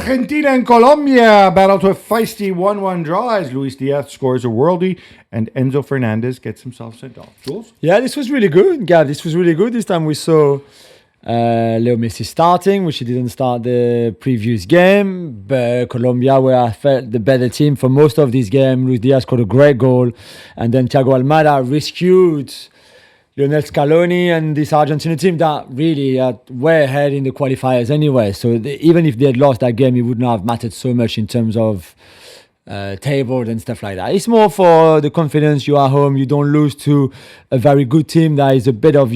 Argentina and Colombia battle to a feisty 1-1 draw as Luis Diaz scores a worldie and Enzo Fernandez gets himself sent off. Jules? Yeah, this was really good, Gab. This was really good. This time we saw Leo Messi starting, which he didn't start the previous game. But Colombia were, I felt, the better team for most of this game. Luis Diaz scored a great goal. And then Thiago Almada rescued Lionel Scaloni and this Argentina team that really were ahead in the qualifiers anyway. So even if they had lost that game, it would not have mattered so much in terms of table and stuff like that. It's more for the confidence. You are home. You don't lose to a very good team that is a bit of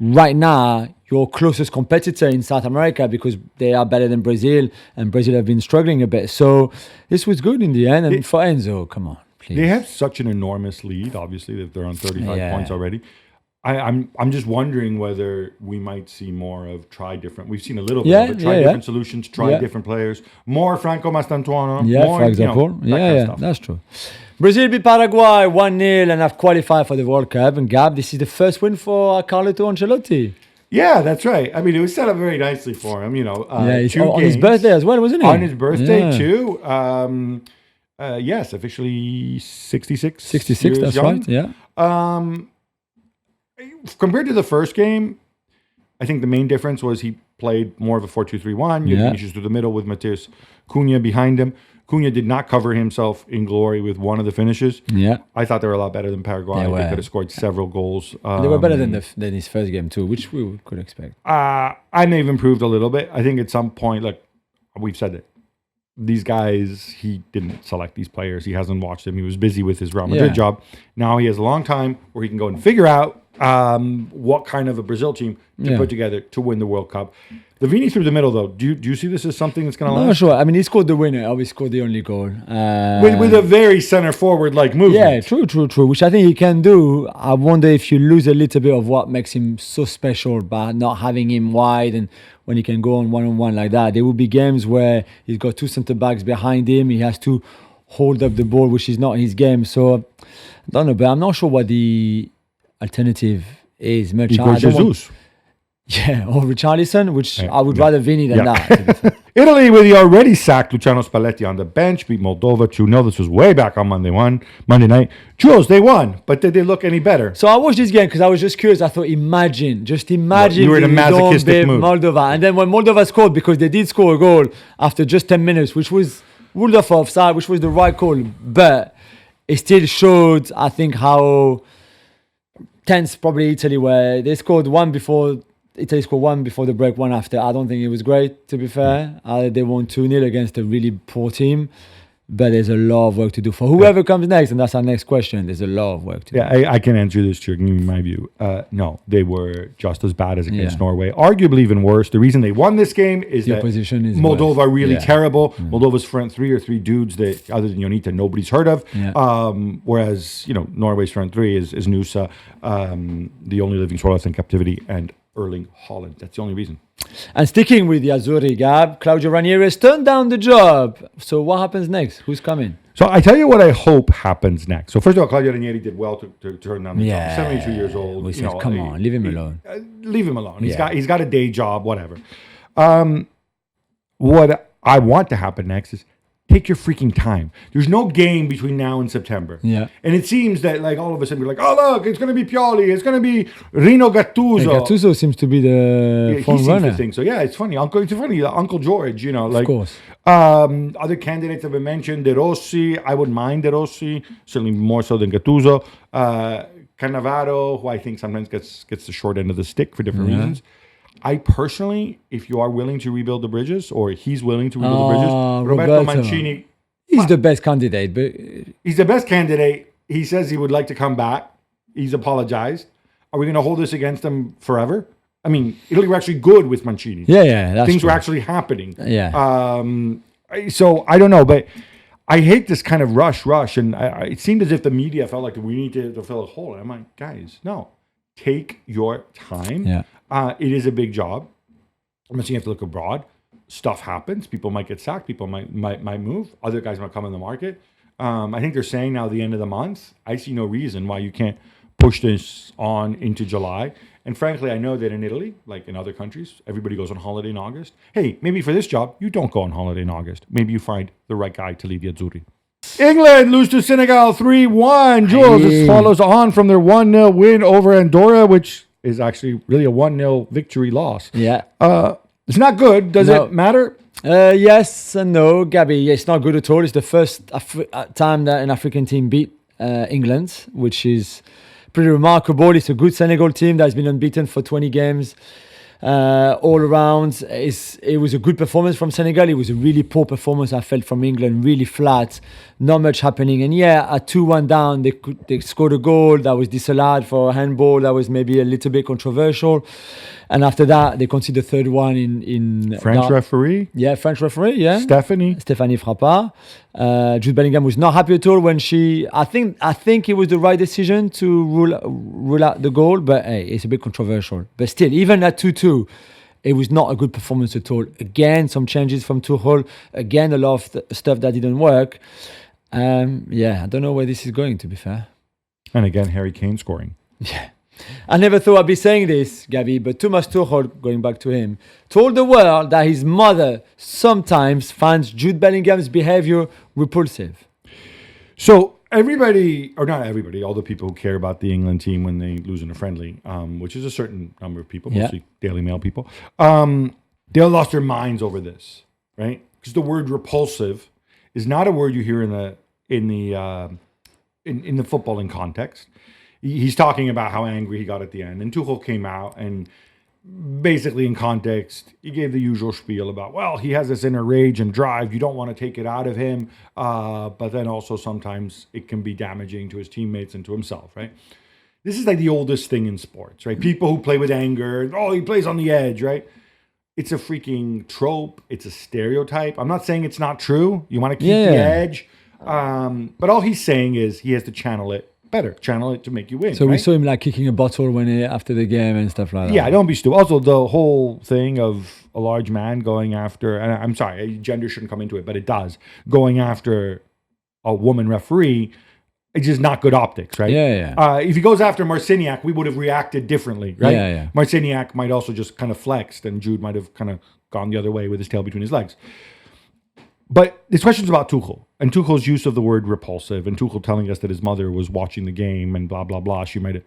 right now, your closest competitor in South America, because they are better than Brazil, and Brazil have been struggling a bit. So this was good in the end. And for Enzo, come on. Please. They have such an enormous lead, obviously, that they're on 35 points already. I'm just wondering whether we might see more of try different. We've seen a little bit of it. Try different solutions, try different players. More Franco Mastantuono. Yeah, more, for example. That kind of stuff. That's true. Brazil beat Paraguay 1-0 and have qualified for the World Cup. And Gab, this is the first win for Carleto Ancelotti. Yeah, that's right. I mean, it was set up very nicely for him, it's on his birthday as well, wasn't it? On his birthday, too. Yes, officially 66. 66, that's young. right, yeah. Compared to the first game, I think the main difference was he played more of a 4-2-3-1. You finishes through the middle with Mateus Cunha behind him. Cunha did not cover himself in glory with one of the finishes. Yeah, I thought they were a lot better than Paraguay. They could have scored several goals. They were better than his first game too, which we could expect. And they've improved a little bit. I think at some point, like we've said it, these guys, he didn't select these players. He hasn't watched them. He was busy with his Real Madrid job. Now he has a long time where he can go and figure out what kind of a Brazil team to put together to win the World Cup. The Vini through the middle, though, do you see this as something that's going to last? No, sure. I mean, he scored the winner. He scored the only goal. With a very center-forward-like movement. Yeah, true, which I think he can do. I wonder if you lose a little bit of what makes him so special by not having him wide and when he can go on one-on-one like that. There will be games where he's got two centre-backs behind him. He has to hold up the ball, which is not his game. So, I don't know, but I'm not sure what the alternative is. Much. Jesus. Yeah, or Richarlison, which I would rather Vini than that. Italy, with the already sacked Luciano Spalletti on the bench, beat Moldova 2-0. This was way back on Monday night. Jules, they won, but did they look any better? So I watched this game because I was just curious. I thought, imagine you were in a masochistic mood. Moldova. And then when Moldova scored, because they did score a goal after just 10 minutes, which was ruled off offside, which was the right call, but it still showed, I think, how tense probably Italy were. They scored one before... Italy scored one before the break, one after. I don't think it was great, to be fair. They won 2-0 against a really poor team. But there's a lot of work to do for whoever comes next. And that's our next question. There's a lot of work to do. Yeah, I can answer this, give me my view. No, they were just as bad as against Norway. Arguably even worse. The reason they won this game is that Moldova are really terrible. Moldova's front three are three dudes that, other than Jonita, nobody's heard of. Whereas, Norway's front three is Nusa, the only living Swallow in captivity, and Erling Haaland. That's the only reason. And sticking with the Azzurri, Gab, Claudio Ranieri has turned down the job. So what happens next? Who's coming? So I tell you what I hope happens next. So first of all, Claudio Ranieri did well to turn down the job. 72 years old. Come on, leave him alone. Leave him alone. He's got a day job, whatever. What I want to happen next is take your freaking time. There's no game between now and September. Yeah. And it seems that all of a sudden we're like, oh look, it's gonna be Pioli, it's gonna be Rino Gattuso. And Gattuso seems to be the front runner. To think so. Yeah, it's funny. Uncle George, Of course. Other candidates have been mentioned. De Rossi, I wouldn't mind De Rossi, certainly more so than Gattuso. Cannavaro, who I think sometimes gets the short end of the stick for different reasons. I personally, if you are willing to rebuild the bridges, or he's willing to rebuild the bridges, Roberto Mancini. He's the best candidate. But he's the best candidate. He says he would like to come back. He's apologized. Are we going to hold this against him forever? I mean, Italy were actually good with Mancini. Yeah, things were actually happening. Yeah. So I don't know, but I hate this kind of rush, and it seemed as if the media felt like we need to fill a hole. And I'm like, guys, no, take your time. Yeah. It is a big job. I'm not saying you have to look abroad. Stuff happens. People might get sacked. People might move. Other guys might come in the market. I think they're saying now the end of the month. I see no reason why you can't push this on into July. And frankly, I know that in Italy, like in other countries, everybody goes on holiday in August. Hey, maybe for this job, you don't go on holiday in August. Maybe you find the right guy to lead the Azzurri. England lose to Senegal 3-1. Jules, this follows on from their 1-0 win over Andorra, which is actually really a 1-0 victory loss. Yeah. It's not good. Does it matter? Yes and no, Gabby. It's not good at all. It's the first time that an African team beat England, which is pretty remarkable. It's a good Senegal team that's been unbeaten for 20 games all around. It was a good performance from Senegal. It was a really poor performance I felt from England, really flat, not much happening. And yeah, at 2-1 down, they scored a goal that was disallowed for a handball that was maybe a little bit controversial. And after that, they conceded the third one in French referee? Yeah, French referee, yeah. Stéphanie Frappard. Jude Bellingham was not happy at all when I think it was the right decision to rule out the goal, but hey, it's a bit controversial. But still, even at 2-2, it was not a good performance at all. Again, some changes from Tuchel. Again, a lot of stuff that didn't work. Yeah, I don't know where this is going, to be fair. And again, Harry Kane scoring. Yeah. I never thought I'd be saying this, Gabby, but Thomas Tuchel, going back to him, told the world that his mother sometimes finds Jude Bellingham's behaviour repulsive. So everybody, or not everybody, all the people who care about the England team when they lose in a friendly, which is a certain number of people, mostly Daily Mail people, they all lost their minds over this, right? Because the word repulsive is not a word you hear in the footballing context. He's talking about how angry he got at the end. And Tuchel came out and basically in context, he gave the usual spiel about, well, he has this inner rage and drive. You don't want to take it out of him. But then also sometimes it can be damaging to his teammates and to himself, right? This is like the oldest thing in sports, right? People who play with anger, oh, he plays on the edge, right? It's a freaking trope. It's a stereotype. I'm not saying it's not true. You want to keep the edge. But all he's saying is he has to channel it to make you win. So we saw him like kicking a bottle after the game and stuff like that. Yeah, don't be stupid. Also, the whole thing of a large man going after, and I'm sorry, gender shouldn't come into it, but it does, going after a woman referee, it's just not good optics, right? Yeah. If he goes after Marciniak, we would have reacted differently, right? Yeah. Marciniak might also just kind of flexed, and Jude might have kind of gone the other way with his tail between his legs. But this question's about Tuchel and Tuchel's use of the word repulsive and Tuchel telling us that his mother was watching the game and blah, blah, blah. She might have.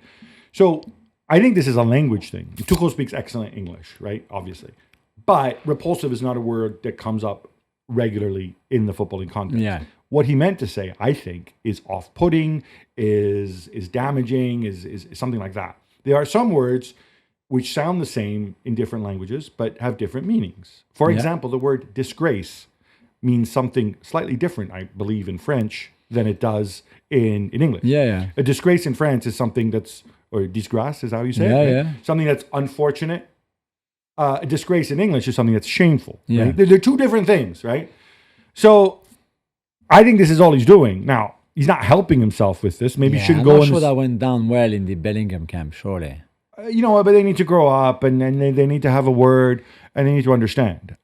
So I think this is a language thing. Tuchel speaks excellent English, right? Obviously. But repulsive is not a word that comes up regularly in the footballing context. Yeah. What he meant to say, I think, is off-putting, is damaging, is something like that. There are some words which sound the same in different languages but have different meanings. For example, the word disgrace means something slightly different, I believe, in French than it does in English. Yeah. A disgrace in France is something that's, or disgrâce is how you say it? Right? Yeah. Something that's unfortunate. A disgrace in English is something that's shameful. Yeah. Right? They're two different things, right? So I think this is all he's doing. Now, he's not helping himself with this. Maybe he shouldn't go I'm not sure that went down well in the Bellingham camp, surely. You know, but they need to grow up and they need to have a word and they need to understand.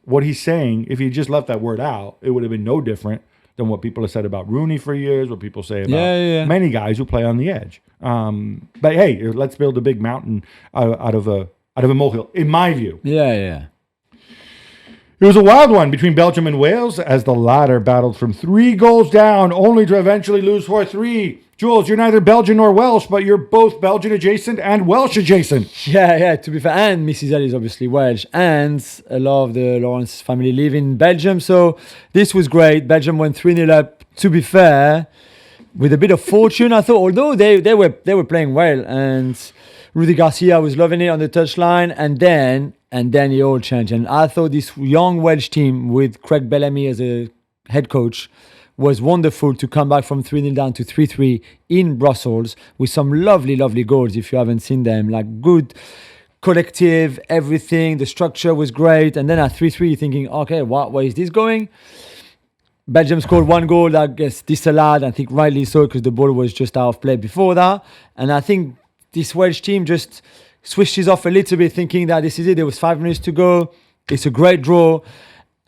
What he's saying, if he just left that word out, it would have been no different than what people have said about Rooney for years, what people say about many guys who play on the edge. But hey, let's build a big mountain out of a molehill, in my view. Yeah. It was a wild one between Belgium and Wales as the latter battled from 3 goals down, only to eventually lose 4-3. Jules, you're neither Belgian nor Welsh, but you're both Belgian adjacent and Welsh adjacent. Yeah, to be fair. And Mrs. L is obviously Welsh. And a lot of the Lawrence family live in Belgium. So this was great. Belgium went 3-0 up, to be fair, with a bit of fortune, I thought, although they were playing well. And Rudy Garcia was loving it on the touchline. And then it all changed. And I thought this young Welsh team with Craig Bellamy as a head coach was wonderful to come back from 3-0 down to 3-3 in Brussels with some lovely, lovely goals if you haven't seen them. Like good collective, everything. The structure was great. And then at 3-3, you're thinking, okay, where is this going? Belgium scored 1 goal that gets disallowed, I think rightly so, because the ball was just out of play before that. And I think this Welsh team just switches off a little bit, thinking that this is it. There was 5 minutes to go. It's a great draw.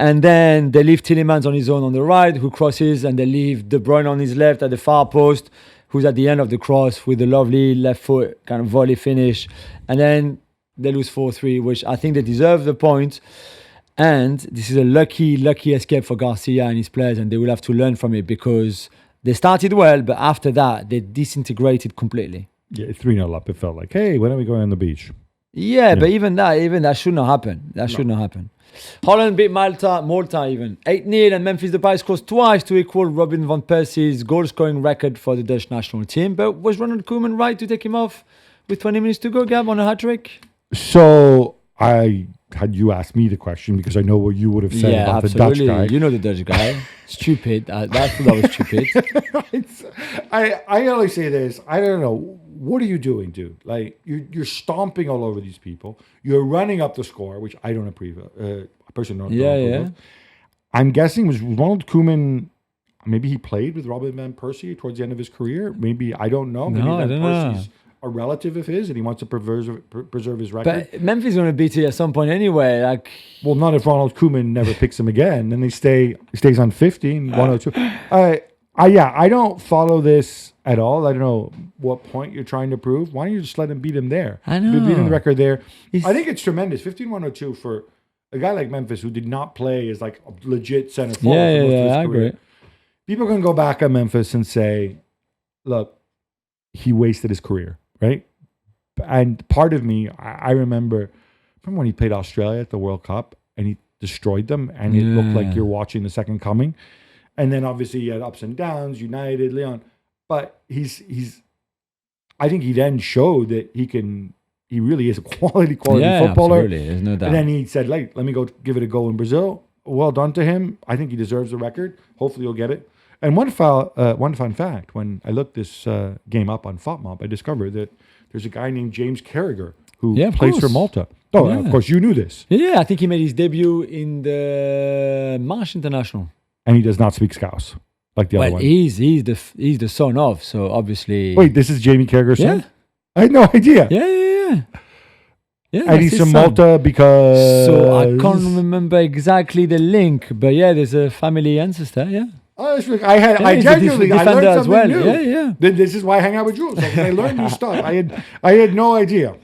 And then they leave Tielemans on his own on the right, who crosses, and they leave De Bruyne on his left at the far post. who's at the end of the cross with a lovely left foot kind of volley finish. And then they lose 4-3, which I think they deserve the point. And this is a lucky escape for Garcia and his players, and they will have to learn from it because they started well, but after that, they disintegrated completely. Yeah, 3-0 up, it felt like, hey, when are we going on the beach? Yeah, but even that should not happen. Should not happen. Holland beat Malta even. 8-0, and Memphis Depay scores twice to equal Robin van Persie's goal-scoring record for the Dutch national team. But was Ronald Koeman right to take him off with 20 minutes to go, Gab, on a hat-trick? So, had you asked me the question, because I know what you would have said about absolutely. the Dutch guy. You know the Dutch guy. Stupid. That was stupid. I only say this. I don't know. What are you doing, dude? Like, you're stomping all over these people. You're running up the score, which I don't approve of. I personally don't approve of. I'm guessing was Ronald Koeman, maybe he played with Robin van Persie towards the end of his career. Maybe, I don't know. Maybe I don't know. A relative of his, and he wants to preserve his record. But Memphis is going to beat it at some point anyway. Well, not if Ronald Koeman never picks him again. Then he stays on 15, 102. I don't follow this at all. I don't know what point you're trying to prove. Why don't you just let him beat him there? I know. Beating the record there. I think it's tremendous. 15-102 for a guy like Memphis who did not play as like a legit center forward. I agree. People can go back at Memphis and say, look, he wasted his career. Right? And part of me, I remember when he played Australia at the World Cup and he destroyed them and it looked like you're watching the second coming. And then obviously he had ups and downs, United, Leon. But I think he then showed that he really is a quality footballer. Absolutely. There's no doubt. And then he said, let me go give it a go in Brazil. Well done to him. I think he deserves the record. Hopefully he'll get it. And one fun fact, when I looked this game up on FOTMOB, I discovered that there's a guy named James Carragher who plays for Malta. Oh, of course, you knew this. Yeah, I think he made his debut in the Marsh International. And he does not speak Scouse like the other one. He's the son of, so obviously... Wait, this is Jamie Carragher's son? I had no idea. Yeah, and he's from Malta because... So I can't remember exactly the link, but there's a family ancestor, Oh, I genuinely I learned something new. Yeah. This is why I hang out with Jules. I learned new stuff. I had no idea.